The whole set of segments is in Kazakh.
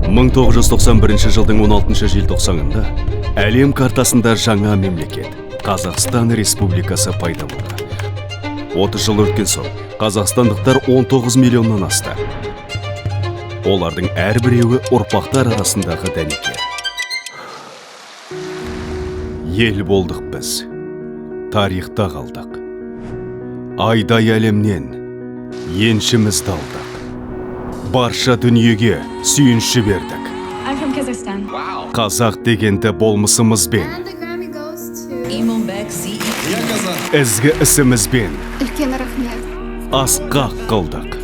1991 жылдың 16 желтоқсанында әлем картасында жаңа мемлекет Қазақстан Республикасы пайда болды. 30 жыл өткен соң қазақстандықтар 19 миллионнан асты. Олардың әрбіреуі ұрпақтар арасындағы дәнекер. Ел болдық біз, тарихта қалдық. Айдай әлемнен еншімізді алдық. Барша дүниеге сүйінші бердік. I'm from Kazakhstan. Қазақ дегенді болмысымызбен, ізгі ісімізбен Үлкен рахмет. асқақ қылдық.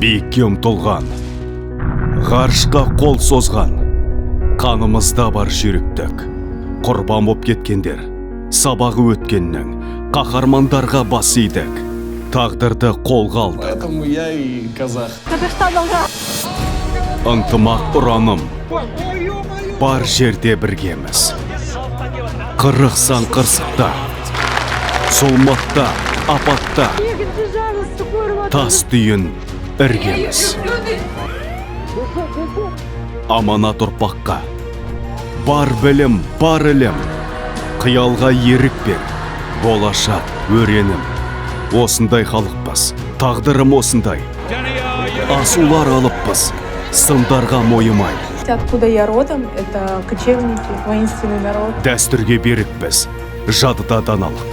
Биікке ұмтылған, ғарышқа қол созған, қанымызда бар жүйріктік. Құрбан боп кеткендер, сабағы өткеннің, қаһармандарға бас идік. Тағдырды қолға алдық. Поэтому я и казах. Ынтымақ ұраным, бар жерде біргеміз. Қырықсан қырсықта, зұлматта, апатта, тас түйін іргеміз. Аманат ұрпаққа, бар білім, бар ілім, қиялға ерік бер, болашақ өренім. Осындай халықпыз, тағдырым осындай. Асулар алыппыз, сындарға мойымай. Откуда я родом, это кочевники, воинственный народ. Дәстүрге берікпіз, жадыда даналық.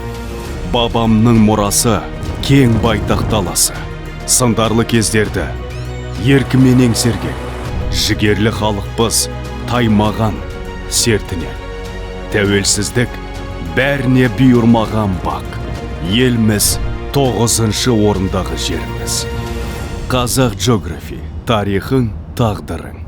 Бабамның мұрасы, кең байтақ даласы. Сындарлы кездерді, еркімен еңсерген. Жігерлі халықпыз, таймаған сертіне. Тәуелсіздік, бәріне бұйырмаған бақ. Елміз 9-шы орындағы жеріміз. Қазақ Geography, тарихың, тағдырың.